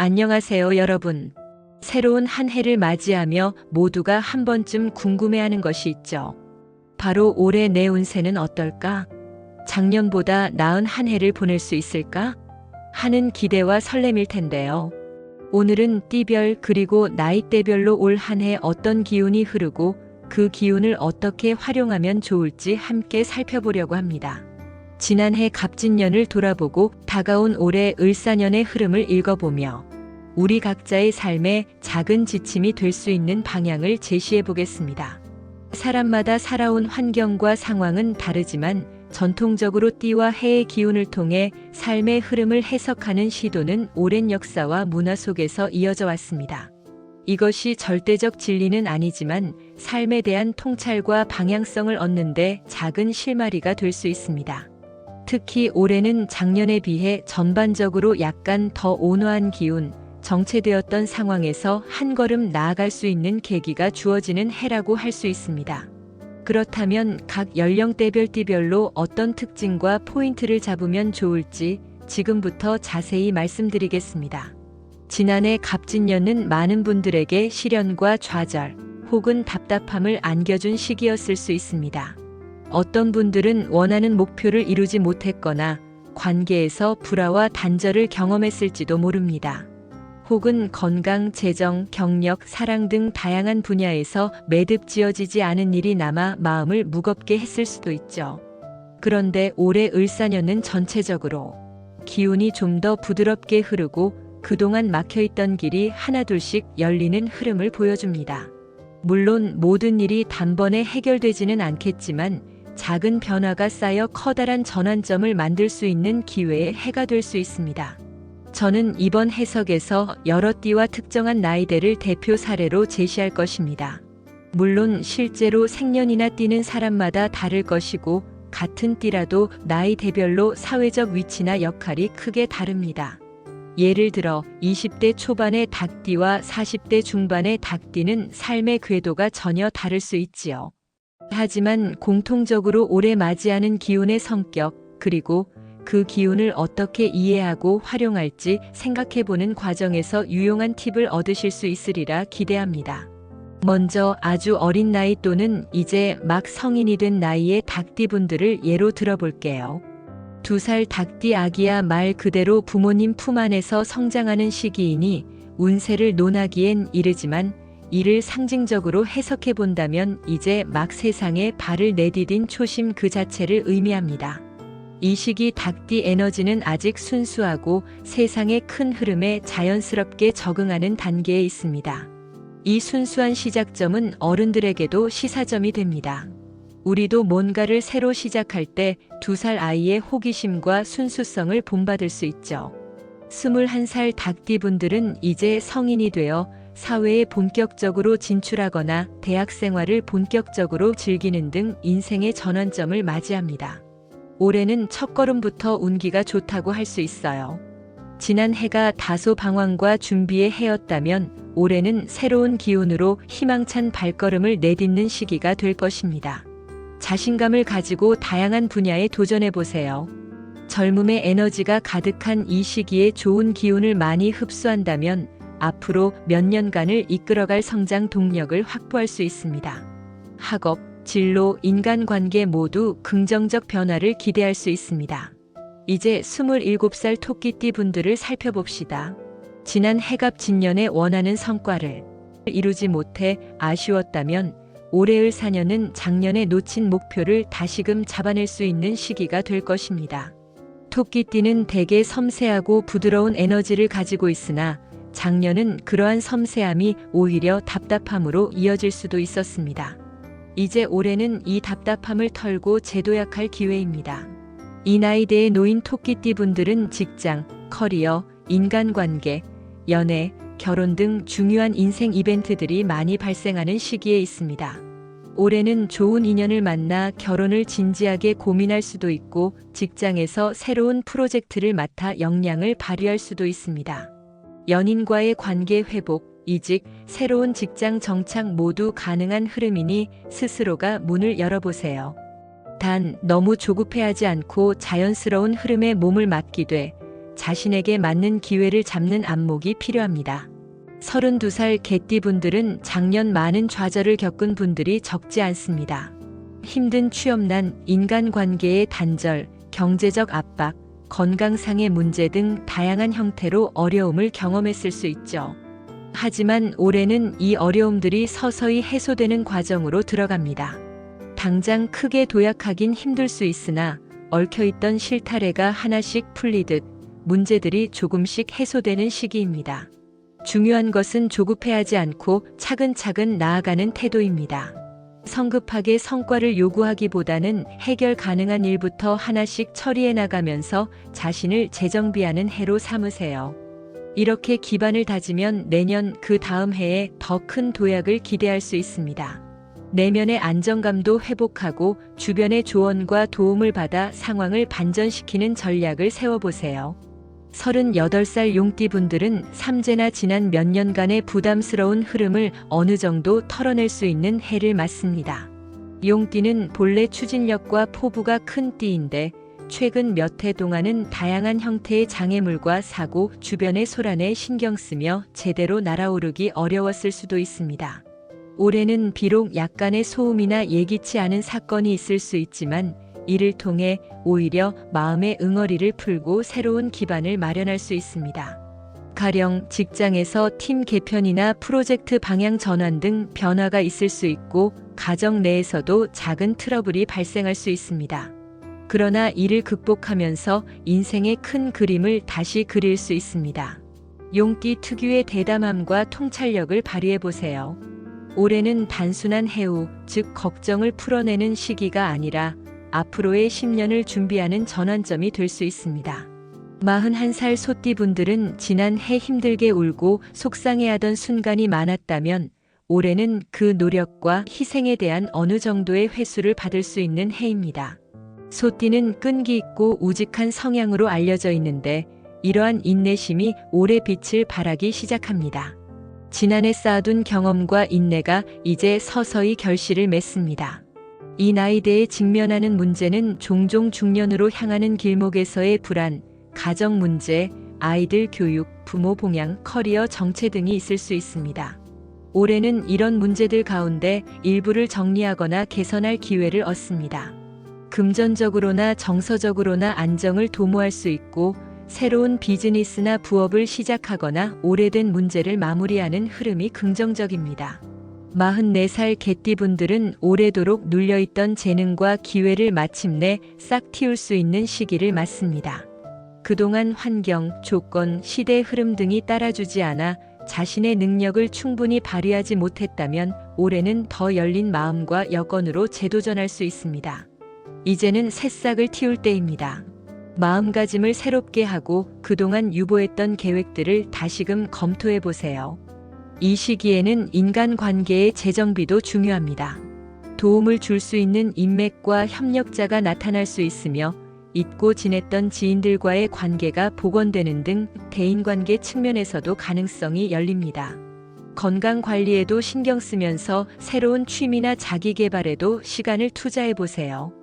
안녕하세요, 여러분. 새로운 한 해를 맞이하며 모두가 한 번쯤 궁금해하는 것이 있죠. 바로 올해 내 운세는 어떨까? 작년보다 나은 한 해를 보낼 수 있을까? 하는 기대와 설렘일 텐데요. 오늘은 띠별 그리고 나이대별로 올 한 해 어떤 기운이 흐르고 그 기운을 어떻게 활용하면 좋을지 함께 살펴보려고 합니다. 지난해 갑진년을 돌아보고 다가온 올해 을사년의 흐름을 읽어보며 우리 각자의 삶에 작은 지침이 될 수 있는 방향을 제시해 보겠습니다. 사람마다 살아온 환경과 상황은 다르지만 전통적으로 띠와 해의 기운을 통해 삶의 흐름을 해석하는 시도는 오랜 역사와 문화 속에서 이어져 왔습니다. 이것이 절대적 진리는 아니지만 삶에 대한 통찰과 방향성을 얻는데 작은 실마리가 될 수 있습니다. 특히 올해는 작년에 비해 전반적으로 약간 더 온화한 기운, 정체되었던 상황에서 한 걸음 나아갈 수 있는 계기가 주어지는 해라고 할 수 있습니다. 그렇다면 각 연령대별 띠별로 어떤 특징과 포인트를 잡으면 좋을지 지금부터 자세히 말씀드리겠습니다. 지난해 갑진년은 많은 분들에게 시련과 좌절 혹은 답답함을 안겨준 시기였을 수 있습니다. 어떤 분들은 원하는 목표를 이루지 못했거나 관계에서 불화와 단절을 경험했을지도 모릅니다. 혹은 건강, 재정, 경력, 사랑 등 다양한 분야에서 매듭 지어지지 않은 일이 남아 마음을 무겁게 했을 수도 있죠. 그런데 올해 을사년은 전체적으로 기운이 좀 더 부드럽게 흐르고 그동안 막혀있던 길이 하나둘씩 열리는 흐름을 보여줍니다. 물론 모든 일이 단번에 해결되지는 않겠지만 작은 변화가 쌓여 커다란 전환점을 만들 수 있는 기회의 해가 될 수 있습니다. 저는 이번 해석에서 여러 띠와 특정한 나이대를 대표 사례로 제시할 것입니다. 물론 실제로 생년이나 띠는 사람마다 다를 것이고 같은 띠라도 나이대별로 사회적 위치나 역할이 크게 다릅니다. 예를 들어 20대 초반의 닭띠와 40대 중반의 닭띠는 삶의 궤도가 전혀 다를 수 있지요. 하지만 공통적으로 올해 맞이하는 기운의 성격, 그리고 그 기운을 어떻게 이해하고 활용할지 생각해보는 과정에서 유용한 팁을 얻으실 수 있으리라 기대합니다. 먼저 아주 어린 나이 또는 이제 막 성인이 된 나이의 닭띠분들을 예로 들어볼게요. 2살 닭띠 아기야 말 그대로 부모님 품 안에서 성장하는 시기이니 운세를 논하기엔 이르지만 이를 상징적으로 해석해 본다면 이제 막 세상에 발을 내디딘 초심 그 자체를 의미합니다. 이 시기 닭띠 에너지는 아직 순수하고 세상의 큰 흐름에 자연스럽게 적응하는 단계에 있습니다. 이 순수한 시작점은 어른들에게도 시사점이 됩니다. 우리도 뭔가를 새로 시작할 때 2살 아이의 호기심과 순수성을 본받을 수 있죠. 21살 닭띠분들은 이제 성인이 되어 사회에 본격적으로 진출하거나 대학 생활을 본격적으로 즐기는 등 인생의 전환점을 맞이합니다. 올해는 첫걸음부터 운기가 좋다고 할 수 있어요. 지난 해가 다소 방황과 준비의 해였다면 올해는 새로운 기운으로 희망찬 발걸음을 내딛는 시기가 될 것입니다. 자신감을 가지고 다양한 분야에 도전해보세요. 젊음의 에너지가 가득한 이 시기에 좋은 기운을 많이 흡수한다면 앞으로 몇 년간을 이끌어갈 성장 동력을 확보할 수 있습니다. 학업, 진로, 인간관계 모두 긍정적 변화를 기대할 수 있습니다. 이제 27살 토끼띠 분들을 살펴봅시다. 지난 해갑진년에 원하는 성과를 이루지 못해 아쉬웠다면 올해 을사년은 작년에 놓친 목표를 다시금 잡아낼 수 있는 시기가 될 것입니다. 토끼띠는 대개 섬세하고 부드러운 에너지를 가지고 있으나 작년은 그러한 섬세함이 오히려 답답함으로 이어질 수도 있었습니다. 이제 올해는 이 답답함을 털고 재도약할 기회입니다. 이 나이대에 놓인 토끼띠 분들은 직장, 커리어, 인간관계, 연애, 결혼 등 중요한 인생 이벤트들이 많이 발생하는 시기에 있습니다. 올해는 좋은 인연을 만나 결혼을 진지하게 고민할 수도 있고 직장에서 새로운 프로젝트를 맡아 역량을 발휘할 수도 있습니다. 연인과의 관계 회복, 이직, 새로운 직장 정착 모두 가능한 흐름이니 스스로가 문을 열어보세요. 단 너무 조급해하지 않고 자연스러운 흐름에 몸을 맡기되 자신에게 맞는 기회를 잡는 안목이 필요합니다. 32살 개띠분들은 작년 많은 좌절을 겪은 분들이 적지 않습니다. 힘든 취업난, 인간관계의 단절, 경제적 압박, 건강상의 문제 등 다양한 형태로 어려움을 경험했을 수 있죠. 하지만 올해는 이 어려움들이 서서히 해소되는 과정으로 들어갑니다. 당장 크게 도약하긴 힘들 수 있으나 얽혀있던 실타래가 하나씩 풀리듯 문제들이 조금씩 해소되는 시기입니다. 중요한 것은 조급해하지 않고 차근차근 나아가는 태도입니다. 성급하게 성과를 요구하기보다는 해결 가능한 일부터 하나씩 처리해 나가면서 자신을 재정비하는 해로 삼으세요. 이렇게 기반을 다지면 내년 그 다음 해에 더 큰 도약을 기대할 수 있습니다. 내면의 안정감도 회복하고 주변의 조언과 도움을 받아 상황을 반전시키는 전략을 세워보세요. 38살 용띠분들은 삼재나 지난 몇 년간의 부담스러운 흐름을 어느 정도 털어낼 수 있는 해를 맞습니다. 용띠는 본래 추진력과 포부가 큰 띠인데 최근 몇 해 동안은 다양한 형태의 장애물과 사고, 주변의 소란에 신경 쓰며 제대로 날아오르기 어려웠을 수도 있습니다. 올해는 비록 약간의 소음이나 예기치 않은 사건이 있을 수 있지만 이를 통해 오히려 마음의 응어리를 풀고 새로운 기반을 마련할 수 있습니다. 가령 직장에서 팀 개편이나 프로젝트 방향 전환 등 변화가 있을 수 있고 가정 내에서도 작은 트러블이 발생할 수 있습니다. 그러나 이를 극복하면서 인생의 큰 그림을 다시 그릴 수 있습니다. 용띠 특유의 대담함과 통찰력을 발휘해 보세요. 올해는 단순한 해우, 즉 걱정을 풀어내는 시기가 아니라 앞으로의 10년을 준비하는 전환점이 될 수 있습니다. 41살 소띠분들은 지난 해 힘들게 울고 속상해하던 순간이 많았다면 올해는 그 노력과 희생에 대한 어느 정도의 회수를 받을 수 있는 해입니다. 소띠는 끈기 있고 우직한 성향으로 알려져 있는데 이러한 인내심이 올해 빛을 발하기 시작합니다. 지난해 쌓아둔 경험과 인내가 이제 서서히 결실을 맺습니다. 이 나이대에 직면하는 문제는 종종 중년으로 향하는 길목에서의 불안, 가정 문제, 아이들 교육, 부모 봉양, 커리어 정체 등이 있을 수 있습니다. 올해는 이런 문제들 가운데 일부를 정리하거나 개선할 기회를 얻습니다. 금전적으로나 정서적으로나 안정을 도모할 수 있고 새로운 비즈니스나 부업을 시작하거나 오래된 문제를 마무리하는 흐름이 긍정적입니다. 44살 개띠분들은 오래도록 눌려있던 재능과 기회를 마침내 싹 틔울 수 있는 시기를 맞습니다. 그동안 환경, 조건, 시대 흐름 등이 따라주지 않아 자신의 능력을 충분히 발휘하지 못했다면 올해는 더 열린 마음과 여건으로 재도전할 수 있습니다. 이제는 새싹을 틔울 때입니다. 마음가짐을 새롭게 하고 그동안 유보했던 계획들을 다시금 검토해 보세요. 이 시기에는 인간관계의 재정비도 중요합니다. 도움을 줄 수 있는 인맥과 협력자가 나타날 수 있으며 잊고 지냈던 지인들과의 관계가 복원되는 등 대인관계 측면에서도 가능성이 열립니다. 건강관리에도 신경 쓰면서 새로운 취미나 자기개발에도 시간을 투자해 보세요.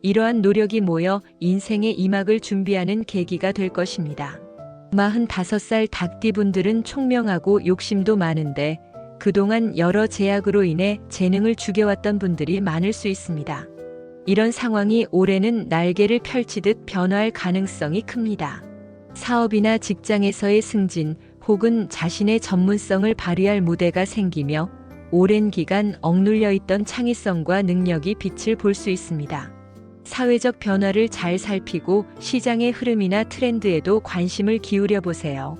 이러한 노력이 모여 인생의 이막을 준비하는 계기가 될 것입니다. 45살 닭띠분들은 총명하고 욕심도 많은데 그동안 여러 제약으로 인해 재능을 죽여왔던 분들이 많을 수 있습니다. 이런 상황이 올해는 날개를 펼치듯 변화할 가능성이 큽니다. 사업이나 직장에서의 승진 혹은 자신의 전문성을 발휘할 무대가 생기며 오랜 기간 억눌려 있던 창의성과 능력이 빛을 볼 수 있습니다. 사회적 변화를 잘 살피고 시장의 흐름이나 트렌드에도 관심을 기울여 보세요.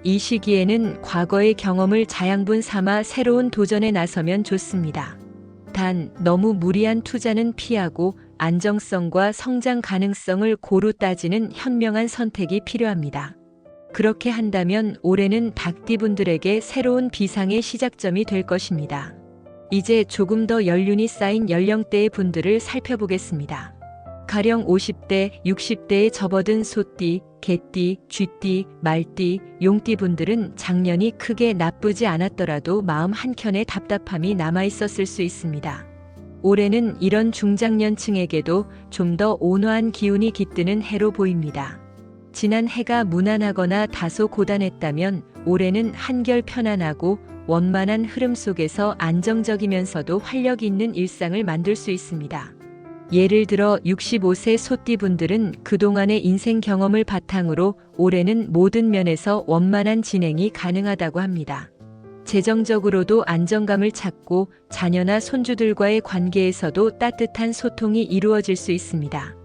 이 시기에는 과거의 경험을 자양분 삼아 새로운 도전에 나서면 좋습니다. 단, 너무 무리한 투자는 피하고 안정성과 성장 가능성을 고루 따지는 현명한 선택이 필요합니다. 그렇게 한다면 올해는 닭띠분들에게 새로운 비상의 시작점이 될 것입니다. 이제 조금 더 연륜이 쌓인 연령대의 분들을 살펴보겠습니다. 가령 50대, 60대에 접어든 소띠, 개띠, 쥐띠, 말띠, 용띠분들은 작년이 크게 나쁘지 않았더라도 마음 한켠에 답답함이 남아있었을 수 있습니다. 올해는 이런 중장년층에게도 좀 더 온화한 기운이 깃드는 해로 보입니다. 지난 해가 무난하거나 다소 고단했다면 올해는 한결 편안하고 원만한 흐름 속에서 안정적이면서도 활력 있는 일상을 만들 수 있습니다. 예를 들어 65세 소띠분들은 그동안의 인생 경험을 바탕으로 올해는 모든 면에서 원만한 진행이 가능하다고 합니다. 재정적으로도 안정감을 찾고 자녀나 손주들과의 관계에서도 따뜻한 소통이 이루어질 수 있습니다.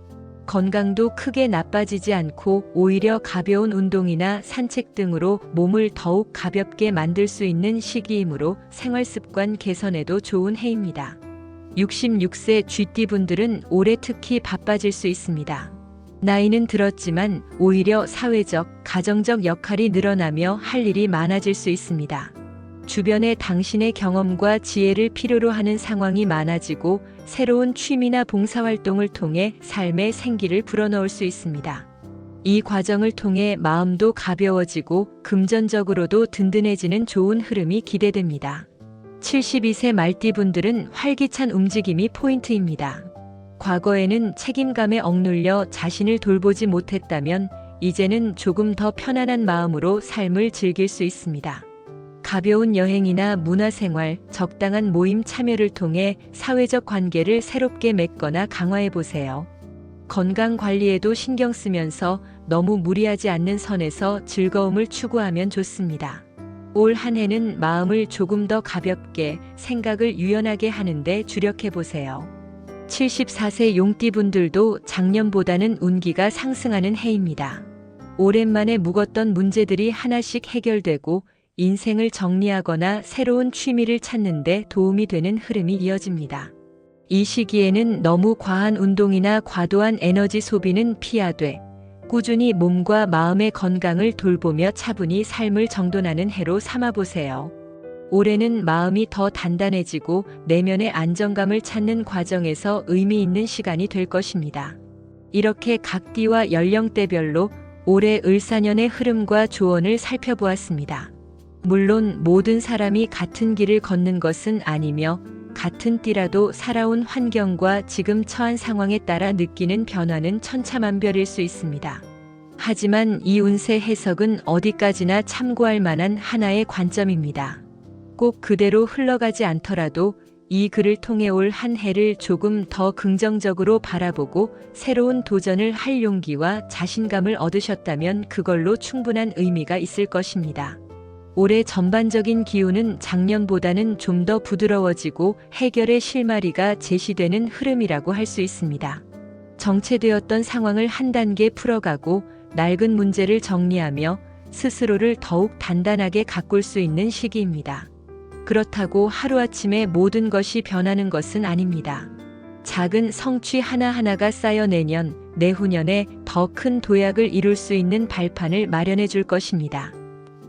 건강도 크게 나빠지지 않고 오히려 가벼운 운동이나 산책 등으로 몸을 더욱 가볍게 만들 수 있는 시기이므로 생활습관 개선에도 좋은 해입니다. 66세 쥐띠분들은 올해 특히 바빠질 수 있습니다. 나이는 들었지만 오히려 사회적, 가정적 역할이 늘어나며 할 일이 많아질 수 있습니다. 주변에 당신의 경험과 지혜를 필요로 하는 상황이 많아지고 새로운 취미나 봉사활동을 통해 삶의 생기를 불어넣을 수 있습니다. 이 과정을 통해 마음도 가벼워지고 금전적으로도 든든해지는 좋은 흐름이 기대됩니다. 72세 말띠분들은 활기찬 움직임이 포인트입니다. 과거에는 책임감에 억눌려 자신을 돌보지 못했다면 이제는 조금 더 편안한 마음으로 삶을 즐길 수 있습니다. 가벼운 여행이나 문화생활, 적당한 모임 참여를 통해 사회적 관계를 새롭게 맺거나 강화해 보세요. 건강 관리에도 신경 쓰면서 너무 무리하지 않는 선에서 즐거움을 추구하면 좋습니다. 올 한 해는 마음을 조금 더 가볍게, 생각을 유연하게 하는데 주력해 보세요. 74세 용띠분들도 작년보다는 운기가 상승하는 해입니다. 오랜만에 묵었던 문제들이 하나씩 해결되고 인생을 정리하거나 새로운 취미를 찾는 데 도움이 되는 흐름이 이어집니다. 이 시기에는 너무 과한 운동이나 과도한 에너지 소비는 피하되 꾸준히 몸과 마음의 건강을 돌보며 차분히 삶을 정돈하는 해로 삼아보세요. 올해는 마음이 더 단단해지고 내면의 안정감을 찾는 과정에서 의미 있는 시간이 될 것입니다. 이렇게 각 띠와 연령대별로 올해 을사년의 흐름과 조언을 살펴보았습니다. 물론 모든 사람이 같은 길을 걷는 것은 아니며 같은 띠라도 살아온 환경과 지금 처한 상황에 따라 느끼는 변화는 천차만별일 수 있습니다. 하지만 이 운세 해석은 어디까지나 참고할 만한 하나의 관점입니다. 꼭 그대로 흘러가지 않더라도 이 글을 통해 올 한 해를 조금 더 긍정적으로 바라보고 새로운 도전을 할 용기와 자신감을 얻으셨다면 그걸로 충분한 의미가 있을 것입니다. 올해 전반적인 기운은 작년보다는 좀 더 부드러워지고 해결의 실마리가 제시되는 흐름이라고 할 수 있습니다. 정체되었던 상황을 한 단계 풀어가고 낡은 문제를 정리하며 스스로를 더욱 단단하게 가꿀 수 있는 시기입니다. 그렇다고 하루아침에 모든 것이 변하는 것은 아닙니다. 작은 성취 하나하나가 쌓여 내후년에 더 큰 도약을 이룰 수 있는 발판을 마련해 줄 것입니다.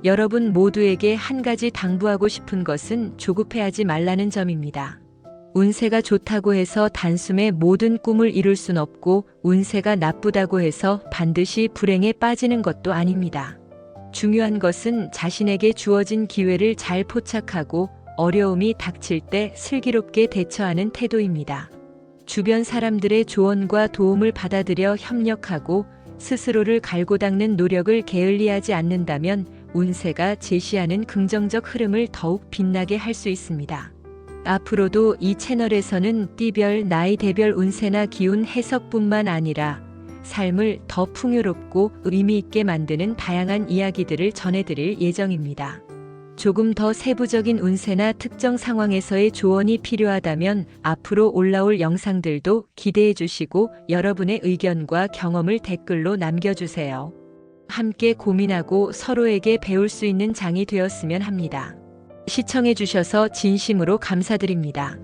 여러분 모두에게 한 가지 당부하고 싶은 것은 조급해하지 말라는 점입니다. 운세가 좋다고 해서 단숨에 모든 꿈을 이룰 순 없고 운세가 나쁘다고 해서 반드시 불행에 빠지는 것도 아닙니다. 중요한 것은 자신에게 주어진 기회를 잘 포착하고 어려움이 닥칠 때 슬기롭게 대처하는 태도입니다. 주변 사람들의 조언과 도움을 받아들여 협력하고 스스로를 갈고 닦는 노력을 게을리하지 않는다면 운세가 제시하는 긍정적 흐름을 더욱 빛나게 할 수 있습니다. 앞으로도 이 채널에서는 띠별, 나이대별 운세나 기운 해석뿐만 아니라 삶을 더 풍요롭고 의미 있게 만드는 다양한 이야기들을 전해드릴 예정입니다. 조금 더 세부적인 운세나 특정 상황에서의 조언이 필요하다면 앞으로 올라올 영상들도 기대해 주시고 여러분의 의견과 경험을 댓글로 남겨주세요. 함께 고민하고 서로에게 배울 수 있는 장이 되었으면 합니다. 시청해 주셔서 진심으로 감사드립니다.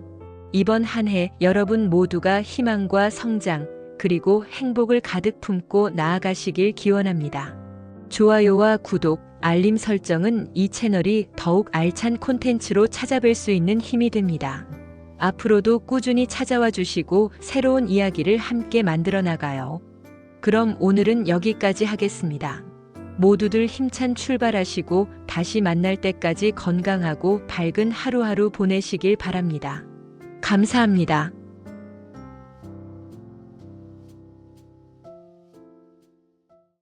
이번 한 해 여러분 모두가 희망과 성장 그리고 행복을 가득 품고 나아가시길 기원합니다. 좋아요와 구독, 알림 설정은 이 채널이 더욱 알찬 콘텐츠로 찾아뵐 수 있는 힘이 됩니다. 앞으로도 꾸준히 찾아와 주시고 새로운 이야기를 함께 만들어 나가요. 그럼 오늘은 여기까지 하겠습니다. 모두들 힘찬 출발하시고 다시 만날 때까지 건강하고 밝은 하루하루 보내시길 바랍니다. 감사합니다.